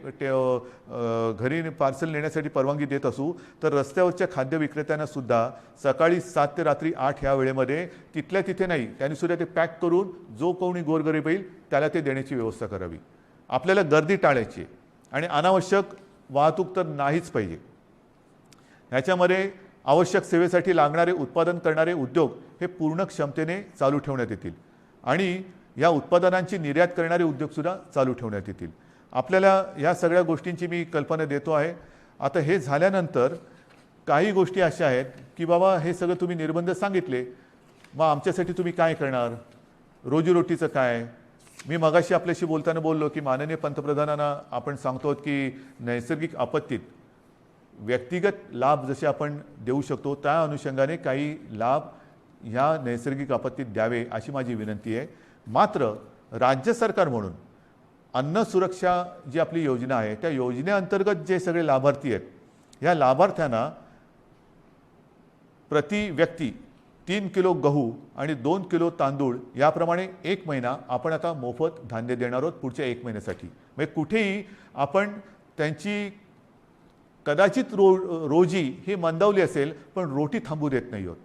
A: घरी पार्सल नेण्यासाठी परवानगी देत असू, तर रस्त्यावरच्या खाद्य विक्रेत्यांना सुद्धा सकाळी 7 ते रात्री 8 ह्या वेळेमध्ये तिथल्या तिथे नाही, त्यांनी सुद्धा ते पॅक करून जो कोणी गोरगरीब येईल त्याला ते देण्याची व्यवस्था करावी. आपल्याला गर्दी टाळायची आणि अनावश्यक वाहतूक तर नाहीच पाहिजे. ह्याच्यामध्ये आवश्यक सेवेसाठी लागणारे उत्पादन करणारे उद्योग हे पूर्ण क्षमतेने चालू ठेवण्यात येतील आणि या उत्पादनांची निर्यात करणारे उद्योगसुद्धा चालू ठेवण्यात येतील. आपल्याला या सगळ्या गोष्टींची मी कल्पना देतो आहे. आता हे झाल्यानंतर काही गोष्टी अशा आहेत की बाबा हे सगळं तुम्ही निर्बंध सांगितले, मग आमच्यासाठी तुम्ही काय करणार? रोजीरोटीचं काय? मी मगाशी आपल्याशी बोलताना बोललो की माननीय पंतप्रधानांना आपण सांगतो की नैसर्गिक आपत्तीत व्यक्तिगत लाभ जसे आपण देऊ शकतो त्या अनुषंगाने काही लाभ ह्या नैसर्गिक आपत्तीत द्यावे अशी माझी विनंती आहे. मात्र राज्य सरकार म्हणून अन्न सुरक्षा जी आपली योजना आहे त्या योजनेअंतर्गत जे सगळे लाभार्थी आहेत या लाभार्थ्यांना प्रति व्यक्ती 3 किलो गहू आणि 2 किलो तांदूळ याप्रमाणे 1 महिना आपण आता मोफत धान्य देणार आहोत पुढच्या 1 महिन्यासाठी. म्हणजे कुठेही आपण त्यांची कदाचित रोजी ही मंदावली असेल पण रोटी थांबू देत नाही आहोत.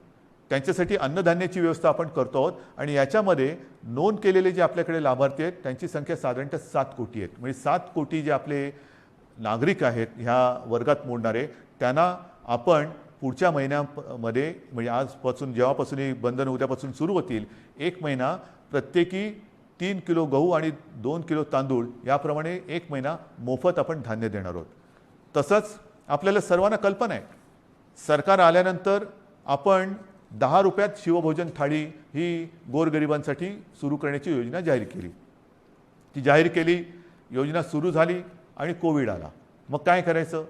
A: त्यांच्यासाठी अन्नधान्याची व्यवस्था आपण करतो आहोत आणि याच्यामध्ये नोंद केलेले जे आपल्याकडे लाभार्थी आहेत त्यांची संख्या साधारणतः 7 कोटी आहेत. म्हणजे 7 कोटी जे आपले नागरिक आहेत ह्या वर्गात मोडणारे त्यांना आपण पुढच्या महिन्यामध्ये म्हणजे आजपासून जेव्हापासून ही बंधन उद्यापासून सुरू होतील 1 महिना प्रत्येकी 3 किलो गहू आणि 2 किलो तांदूळ याप्रमाणे 1 महिना मोफत आपण धान्य देणार आहोत. तसंच आपल्याला सर्वांना कल्पना आहे सरकार आल्यानंतर आपण 10 रुपयात शिवभोजन थाळी ही गोरगरिबांसाठी सुरू करण्याची योजना जाहीर केली. ती जाहीर केली, योजना सुरू झाली आणि कोविड आला. मग काय करायचं?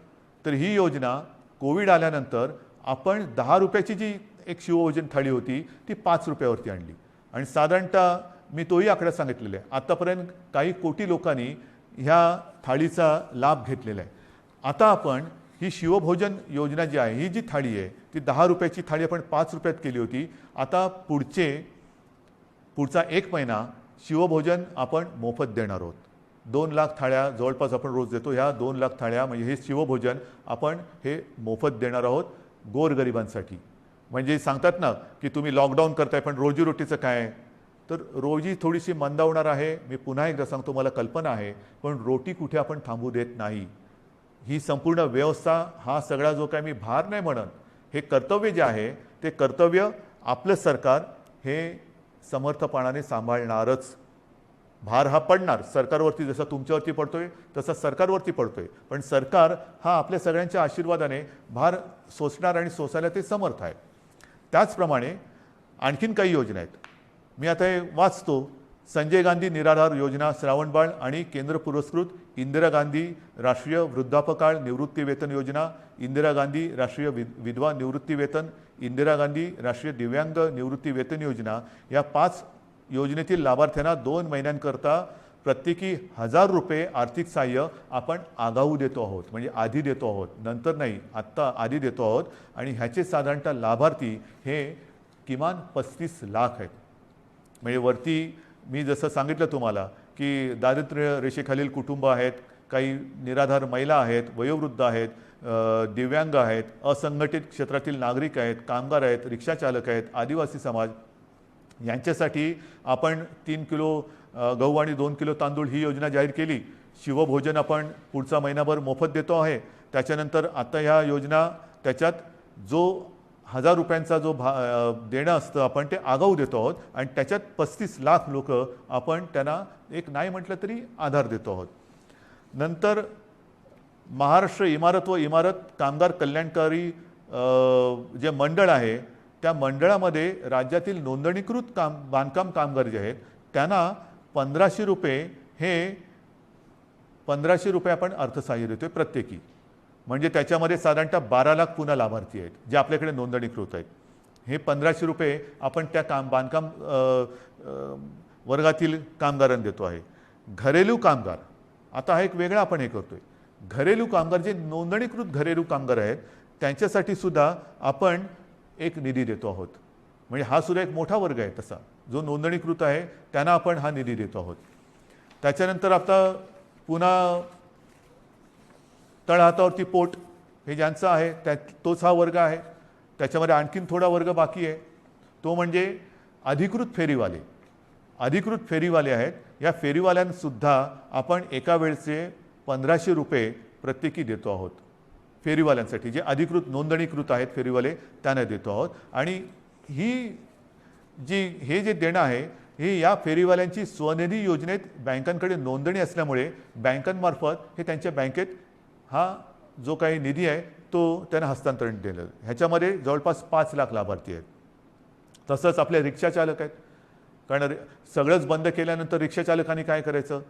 A: तर ही योजना कोविड आल्यानंतर आपण 10 रुपयाची जी एक शिवभोजन थाळी होती ती 5 रुपयावरती आणली आणि साधारणतः मी तोही आकडा सांगितलेला आहे. आतापर्यंत काही कोटी लोकांनी ह्या थाळीचा लाभ घेतलेला आहे. आता आपण ही शिवभोजन योजना जी आहे ही जी थाळी आहे ती 10 रुपयाची थाळी आपण 5 रुपयात केली होती. आता पुढचा 1 महिना शिवभोजन आपण मोफत देणार आहोत. 2 लाख थाळ्या जवळपास आपण रोज देतो. ह्या 2 लाख थाळ्या म्हणजे हे शिवभोजन आपण हे मोफत देणार आहोत गोरगरिबांसाठी. म्हणजे सांगतात ना की तुम्ही लॉकडाऊन करताय पण रोजीरोटीचं काय, तर रोजी थोडीशी मंदावणार आहे. मी पुन्हा एकदा सांगतो, मला कल्पना आहे, पण रोटी कुठे आपण थांबू देत नाही. ही संपूर्ण व्यवस्था, हा सगळा जो काय मी भार नाही म्हणत, हे कर्तव्य जे आहे ते कर्तव्य आपलं सरकार हे समर्थपणाने सांभाळणारच. भार हा पडणार सरकारवरती, जसा तुमच्यावरती पडतोय तसा सरकारवरती पडतोय, पण सरकार हा आपल्या सगळ्यांच्या आशीर्वादाने भार सोसणार आणि सोसायला ते समर्थ आहे. त्याचप्रमाणे आणखीन काही योजना आहेत. मी आता हे वाचतो. संजय गांधी निराधार योजना, श्रावणबाळ आणि केंद्र पुरस्कृत इंदिरा गांधी राष्ट्रीय वृद्धापकाळ निवृत्ती वेतन योजना, इंदिरा गांधी राष्ट्रीय विधवा निवृत्ती वेतन, इंदिरा गांधी राष्ट्रीय दिव्यांग निवृत्ती वेतन योजना, या 5 योजनेतील लाभार्थ्यांना 2 महिन्यांकरता प्रत्येकी 1000 रुपये आर्थिक सहाय्य आपण आगाऊ देतो आहोत. म्हणजे आधी देतो आहोत, नंतर नाही, आत्ता आधी देतो आहोत. आणि ह्याचे साधारणतः लाभार्थी हे किमान 35 लाख आहेत. म्हणजे वरती मी जसं सांगितलं तुम्हाला की दारिद्र्य रेषेखालील कुटुंब आहेत, काही निराधार महिला आहेत, वयोवृद्ध आहेत, दिव्यांग आहेत, असंघटित क्षेत्रातील नागरिक आहेत, कामगार आहेत, रिक्षाचालक आहेत, आदिवासी समाज, यांच्यासाठी आपण 3 किलो गहू आणि 2 किलो तांदूळ ही योजना जाहीर केली. शिवभोजन आपण पुढचा महिनाभर मोफत देतो आहे. त्याच्यानंतर आता ह्या योजना त्याच्यात जो 1000 रुपयांचा जो देणं असतं आपण ते आगाऊ देतो आहोत आणि त्याच्यात 35 लाख लोक आपण त्यांना एक नाही म्हटलं तरी आधार देतो आहोत. नंतर महाराष्ट्र इमारत व इमारत कामगार कल्याणकारी जे मंडळ आहे त्या मंडळामध्ये राज्यातील नोंदणीकृत बांधकाम कामगार जे आहेत त्यांना 1500 रुपये, हे 1500 रुपये आपण अर्थसहाय्य देतोय प्रत्येकी. म्हणजे त्याच्यामध्ये साधारणतः 12 लाख पुन्हा लाभार्थी आहेत जे आपल्याकडे नोंदणीकृत आहेत. हे 1500 रुपये आपण त्या बांधकाम वर्गातील कामगारांना देतो आहे. घरेलू कामगार, आता हा एक वेगळा आपण हे करतोय. घरेलू कामगार जे नोंदणीकृत घरेलू कामगार आहेत त्यांच्यासाठी सुद्धा आपण एक निधी देतो आहोत. म्हणजे हा सुद्धा एक मोठा वर्ग आहे तसा, जो नोंदणीकृत आहे त्यांना आपण हा निधी देतो आहोत. त्याच्यानंतर आता पुन्हा तळहातावरती पोट हे ज्यांचं आहे तोच हा वर्ग आहे. त्याच्यामध्ये आणखीन थोडा वर्ग बाकी आहे, तो म्हणजे अधिकृत फेरीवाले. अधिकृत फेरीवाले आहेत. या फेरीवाल्यांसुद्धा आपण एका वेळचे 1500 रुपये प्रत्येकी देतो आहोत. फेरीवाल्यांसाठी जे अधिकृत नोंदणीकृत आहेत फेरीवाले त्यांना देतो आहोत. आणि हे जे देणं आहे हे या फेरीवाल्यांची स्वनिधी योजनेत बँकांकडे नोंदणी असल्यामुळे बँकांमार्फत हे त्यांच्या बँकेत हा जो काही निधी आहे तो त्यांना हस्तांतरण दिलं. ह्याच्यामध्ये जवळपास 5 लाख लाभार्थी आहेत. तसंच आपले रिक्षाचालक आहेत, कारण सगळंच बंद केल्यानंतर रिक्षाचालकांनी काय करायचं,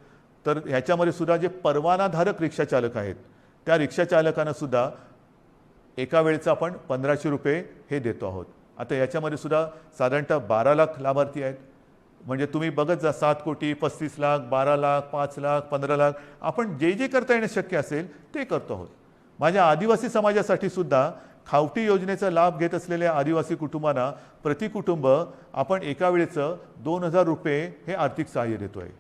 A: तर ह्याच्यामध्ये सुद्धा जे परवानाधारक रिक्षाचालक आहेत त्या रिक्षाचालकांना सुद्धा एका वेळेचं आपण 1500 रुपये हे देतो आहोत. आता याच्यामध्ये सुद्धा साधारणतः 12 लाख लाभार्थी आहेत. म्हणजे तुम्ही बघत जा, 7 कोटी, 35 लाख, 12 लाख, 5 लाख, 15 लाख, आपण जे जे करता येणं शक्य असेल ते करतो आहोत. माझ्या आदिवासी समाजासाठी सुद्धा खावटी योजनेचा लाभ घेत असलेल्या आदिवासी कुटुंबांना प्रति कुटुंब आपण एका वेळेचं 2000 रुपये हे आर्थिक सहाय्य देतो आहे.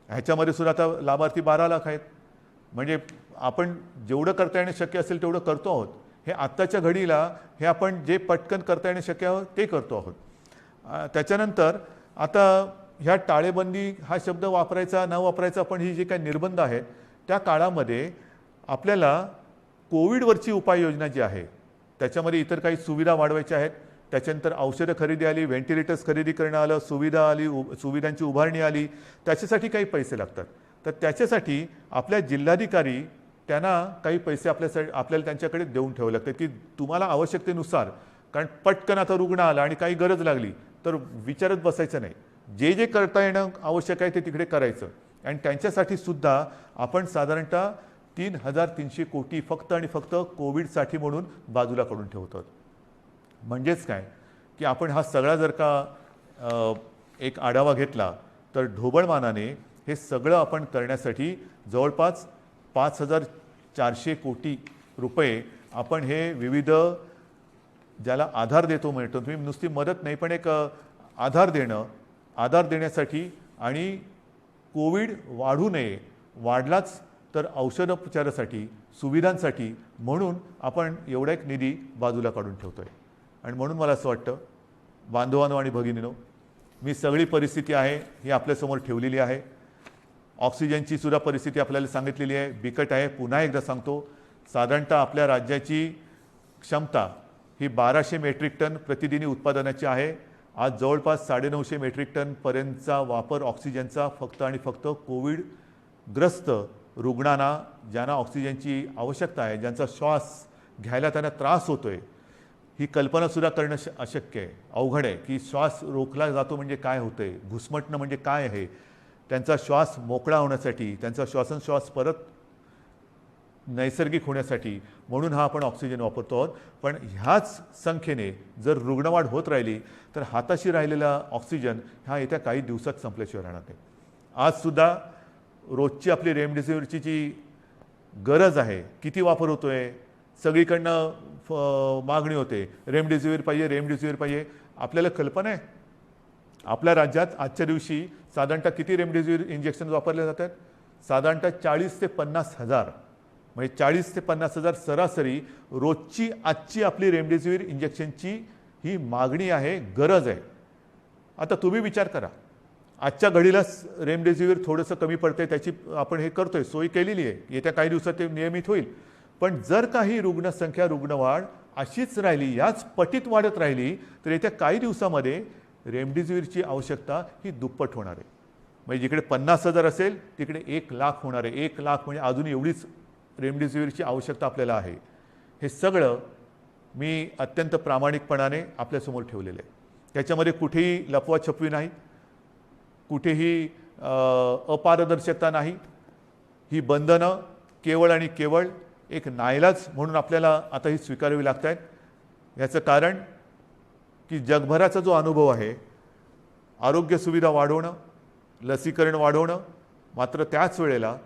A: ह्याच्यामध्ये सुद्धा आता लाभार्थी 12 लाख आहेत. म्हणजे आपण जेवढं करता येणं शक्य असेल तेवढं करतो आहोत. हे आत्ताच्या घडीला हे आपण जे पटकन करता येणं शक्य आहे ते करतो आहोत. त्याच्यानंतर आता ह्या टाळेबंदी हा शब्द वापरायचा न वापरायचा, पण ही जे काही निर्बंध आहेत त्या काळामध्ये आपल्याला कोविडवरची उपाययोजना जी आहे त्याच्यामध्ये इतर काही सुविधा वाढवायच्या आहेत. त्याच्यानंतर औषधं खरेदी आली, व्हेंटिलेटर्स खरेदी करणं आलं, सुविधा आली, सुविधांची उभारणी आली, त्याच्यासाठी काही पैसे लागतात. तर त्याच्यासाठी आपल्या जिल्हाधिकारी त्यांना काही पैसे आपल्याला त्यांच्याकडे देऊन ठेवावे लागतात की तुम्हाला आवश्यकतेनुसार, कारण पटकन आता रुग्ण आला आणि काही गरज लागली तर विचारत बसायचं नाही, जे जे करता येणं आवश्यक आहे ते तिकडे करायचं. आणि त्यांच्यासाठी सुद्धा आपण साधारणतः 3300 कोटी फक्त आणि फक्त कोविडसाठी म्हणून बाजूला काढून ठेवतो. म्हणजेच काय की आपण हा सगळा जर का एक आढावा घेतला तर ढोबळमानाने हे सगळं आपण करण्यासाठी जवळपास 5400 कोटी रुपये आपण हे विविध ज्याला आधार देतो म्हणतो, तुम्ही नुसती मदत नाही पण एक आधार देण्यासाठी आणि कोविड वाढू नये वाढलाच तर औषधोपचारासाठी सुविधांसाठी म्हणून आपण एवढा एक निधी बाजूला काढून ठेवतो आहे. आणि म्हणून मला असं वाटतं बांधवांनो आणि भगिनींनो, मी सगळी परिस्थिती आहे ही आपल्यासमोर ठेवलेली आहे. ऑक्सिजनची सुद्धा परिस्थिती आपल्याला सांगितलेली आहे, बिकट आहे. पुन्हा एकदा सांगतो, साधारणतः आपल्या राज्याची क्षमता ही 1200 मेट्रिक टन प्रतिदिनी उत्पादनाची आहे. आज जवळपास 950 मेट्रिक टनपर्यंतचा वापर ऑक्सिजनचा फक्त आणि फक्त कोविडग्रस्त रुग्णांना, ज्यांना ऑक्सिजनची आवश्यकता आहे, ज्यांचा श्वास घ्यायला त्यांना त्रास होतो आहे, ही कल्पनासुद्धा करणं अशक्य आहे, अवघड आहे की श्वास रोखला जातो म्हणजे काय होतं आहे, घुसमटणं म्हणजे काय आहे. त्यांचा श्वास मोकळा होण्यासाठी, त्यांचा श्वासोच्छ्वास परत नैसर्गिक होण्यासाठी म्हणून हा आपण ऑक्सिजन वापरतो आहोत. पण ह्याच संख्येने जर रुग्णवाढ होत राहिली तर हाताशी राहिलेला ऑक्सिजन हा येत्या काही दिवसात संपल्याशिवाय राहणार नाही. आजसुद्धा रोजची आपली रेमडेसिवीरची जी गरज आहे, किती वापर होतो आहे, सगळीकडनं मागणी होते, रेमडेसिवीर पाहिजे, रेमडेसिवीर पाहिजे. आपल्याला कल्पना आहे आपल्या राज्यात आजच्या दिवशी साधारणतः किती रेमडेसिवीर इंजेक्शन वापरले जातात? साधारणतः 40 ते 50 हजार, म्हणजे 40 ते 50 हजार सरासरी रोजची आजची आपली रेमडेसिवीर इंजेक्शनची ही मागणी आहे, गरज आहे. आता तुम्ही विचार करा, आजच्या घडीला रेमडेसिवीर थोडंसं कमी पडतंय, त्याची आपण हे करतोय, सोय केलेली आहे, येत्या काही दिवसात ते नियमित होईल. पण जर काही रुग्णसंख्या, रुग्णवाढ अशीच राहिली, याच पटीत वाढत राहिली तर येत्या काही दिवसामध्ये रेमडेसिवीरची आवश्यकता ही दुप्पट होणार आहे. म्हणजे जिकडे 50 हजार असेल तिकडे 1 लाख होणार आहे. 1 लाख म्हणजे अजून एवढीच रेमडेसिवीरची आवश्यकता आपल्याला आहे. हे सगळं मी अत्यंत प्रामाणिकपणाने आपल्यासमोर ठेवलेलं आहे. त्याच्यामध्ये कुठेही लपवाछपवी नाही, कुठेही अपारदर्शकता नाही. ही बंधनं केवळ आणि केवळ एक नाईलाज म्हणून आपल्याला आता ही स्वीकारावी लागत आहेत. याचं कारण की जगभराचा जो अनुभव आहे, आरोग्य सुविधा वाढवणं, लसीकरण वाढवणं, मात्र त्याच वेळेला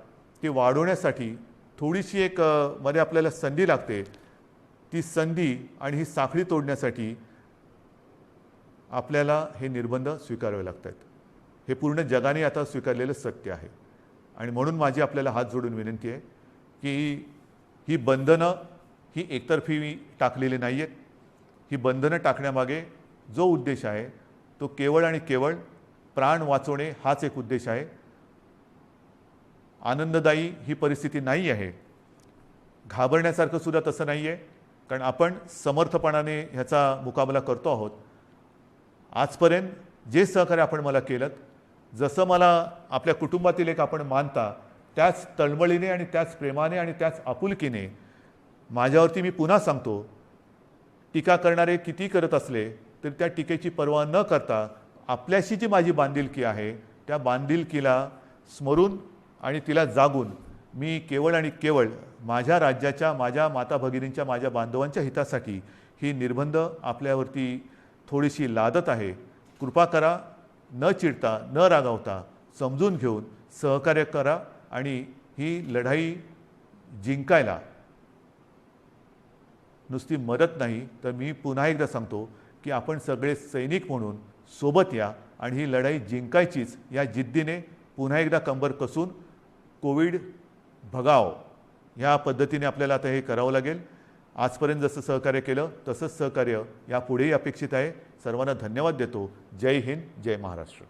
A: ते वाढवण्यासाठी थोडीशी एक मध्ये आपल्याला संधी लागते. ती संधी आणि ही साखळी तोडण्यासाठी आपल्याला हे निर्बंध स्वीकारावे लागत आहेत. हे पूर्ण जगाने आता स्वीकारलेलं सत्य आहे. आणि म्हणून माझी आपल्याला हात जोडून विनंती आहे की ही बंधनं ही एकतर्फी टाकलेली नाही आहेत. ही बंधनं टाकण्यामागे जो उद्देश आहे तो केवळ आणि केवळ प्राण वाचवणे हाच एक उद्देश आहे. आनंददायी ही परिस्थिती नाही आहे, घाबरण्यासारखं सुद्धा तसं नाही आहे, कारण आपण समर्थपणाने ह्याचा मुकाबला करतो आहोत. आजपर्यंत जे सहकार्य आपण मला केलं, जसं मला आपल्या कुटुंबातील एक आपण मानता, त्याच तळमळीने आणि त्याच प्रेमाने आणि त्याच आपुलकीने माझ्यावरती मी पुन्हा सांगतो, टीका करणारे किती करत असले तरी त्या टीकेची पर्वा न करता आपल्याशी जी माझी बांधिलकी आहे त्या बांधिलकीला स्मरून आणि तिला जागून मी केवळ आणि केवळ माझ्या राज्याच्या, माझ्या माता भगिनींच्या, माझ्या बांधवांच्या हितासाठी ही निर्बंध आपल्यावरती थोडीशी लादत आहे. कृपा करा, न चिडता, न रागावता, समजून घेऊन सहकार्य करा आणि ही लढाई जिंकायला नुसती मदत नाही तर मी पुन्हा एकदा सांगतो की आपण सगळे सैनिक म्हणून सोबत या आणि ही लढाई जिंकायचीच या जिद्दीने पुन्हा एकदा कंबर कसून कोविड भगाव ह्या पद्धतीने आपल्याला आता हे करावं लागेल. आजपर्यंत जसं सहकार्य केलं तसंच सहकार्य यापुढेही अपेक्षित आहे. सर्वांना धन्यवाद देतो. जय हिंद, जय महाराष्ट्र.